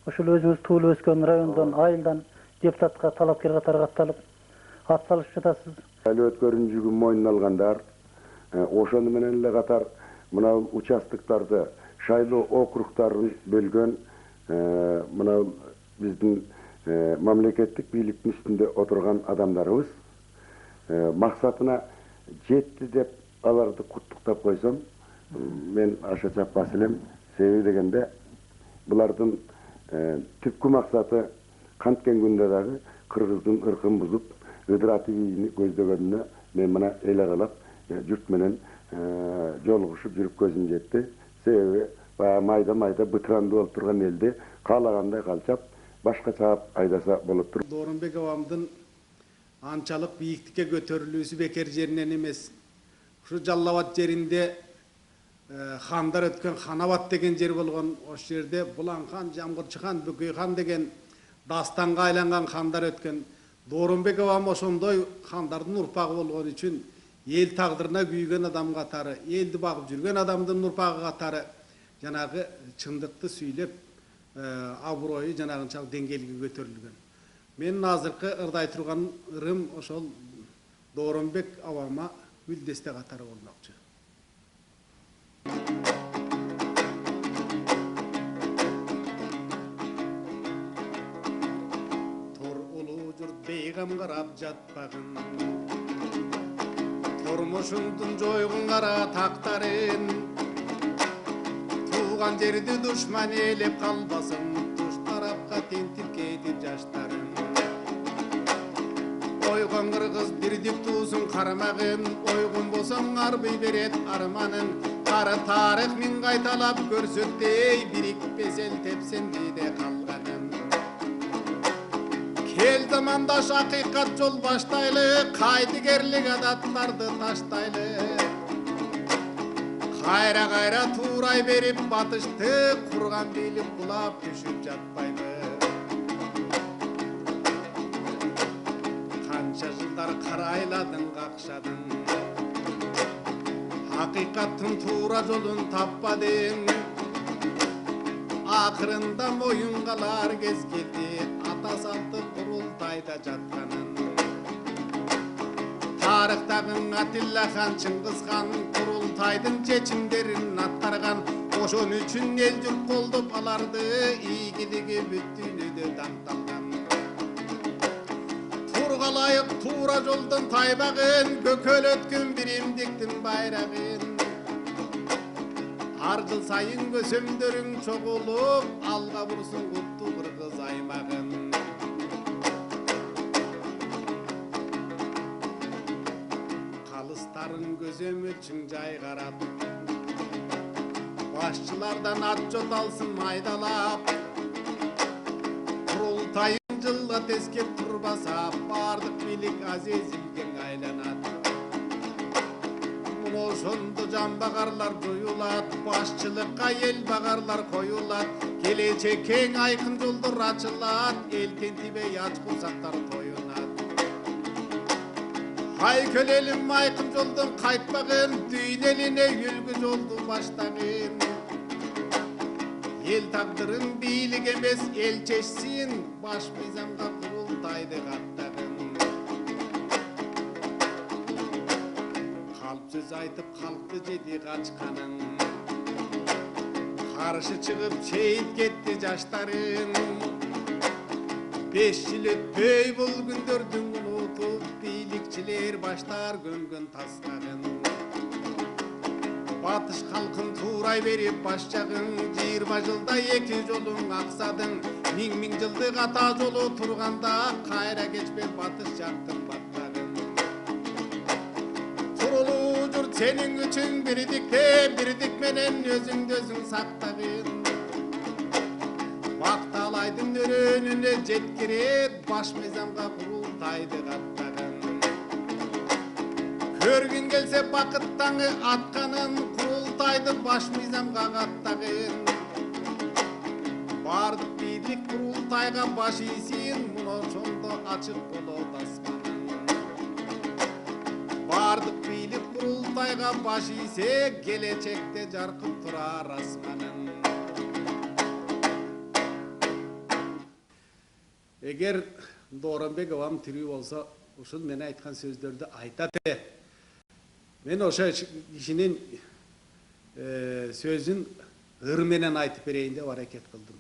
ошол өзүңүз туулуп өскөн райондон, айылдан депутатка талапкер катары катталып атсалышып жатасыз. Айлы өткөрүн жүгүн мойнуна алгандар, ошону менен эле катар мына участоктарды, шайлоо округдарын бөлгөн мына биздин мамлекеттик бийликтин үстүндө отурган адамдарыбыз максатына жетти деп аларды куттуктап койсом, мен аша чаппас элем. Себеби дегенде булардын түпкү максаты канткен күндө дагы кыргыздын ыркын бузуп, ыдыраты бийини көздөгөнүнө мен мына эл аралап журт менен жолугушуп жүрүп көзүм жетти. Себеби майда бытыранды болуп турган элди каалагандай калчап, башка чаап айдаса болуп тур. Дооронбек абамдын анчалык бийиктикке көтөрүлүүсү бекер жеринен эмес. Ушу Жалал Абад жеринде хандар өткөн Ханабат деген жер болгон. Ошол жерде Булан хан, Жамгырчы хан, Бөкөй хан деген дастанга айланган хандар өткөн. Дооронбек абам ошондой хандардын урпагы болгон үчүн эл тагдырына күйгөн адам катары, элди багып жүргөн адамдын урпагы катары жанагы чындыкты сүйлөп, аброю жанагынчалык деңгээлге көтөрүлгөн. Мен азыркы ырдай турган ырым ошол Дооронбек абама үлдесте катары болмокчу. Тор улуу журт бейгам карап жатпагын, тормушуңдун жойгун кара тактарын, тууган жерди душман ээлеп калбасын, туш тарапка тентип кетип жаштарын. Ойгон кыргыз бирдик туусун кармагын, ойгон болсоң арбый берет арманын. Кара тарых мин кайталап көрсөттөй, бирикпес эл тепсенди де калганын. Кел замандаш акыйкат жол баштайлы, кайдыгерлик адаттарды таштайлы. Кайра туурай берип батышты, курган бийлик кулап түшүп жатпайлы. Канча жылдар карайладың какшадың, акыйкаттын туура жолун таппадың. Акырында моюн калар кез келди, ата салты курултайда жатканын. Тарыхтагы Атилла хан, Чыңгыз хан курултайдын чечимдерин аттарган. Ошон үчүн эл журт колдоп аларды, ийгилиги бүттүнүдө даңталган. Тургалайык туура жолдон тайбагын, көкөлөткөн биримдиктин байрагын. Ар жыл сайын көсөмдөрүң чогулуп, алга бурсун куттуу кыргыз аймагын. Калыстарын көзөмө чың жайгарап, башчылардан отчет алсын майдалап. Курултайын жылга тескеп турбаса, бардык бийлик азизилген айланат. Ошондо жамбагарлар жоюлат, башчылыкка эл багарлар коюлат. Келечек кең айкын жолдор ачылат, эл тентибей ач курсактар тоюнат. Айкөл элим айкын жолдон кайтпагын, дүйн элине үлгү жолду баштагын. Эл тагдырын бийлик эмес эл чечсин, баш мыйзамга курултайды каттагын. Сөз айтып халкты жеди качканын, каршы чыгып чейит кетти жаштарын. 5 жыл өтпөй бул күндөрдүн унутуп, бийликчилер баштар көмгөн тастагын. Батыш халкын туурай берип баш жагын, 20 жылда 2 жолуң аксадың. Миң жылдык ата жолу турганда, кайра кечпей батыш жактын баттагын. Senin üçün birdikte, birdik menen özüңдү özüң сактагын. Бакталайдын өрөөнүнө жеткирет, баш мыйзамга курултайды каттагын. Көргүн келсе бакыт таңы атканын, курултайды баш мыйзамга каттагын. Бардык бийлик курултайга баш ийсин, муну ошондо ачык болот асманын. Бардык бийлик курултайга баш ийсе, келечекте жаркын турар асманын. Eger Dooranbek avam tiri bolsa, uşul meni aytkan sözdөрдү aytat ele. Men oşa kişinin sözün ыр менен айтып берейин деп аракет кылдым.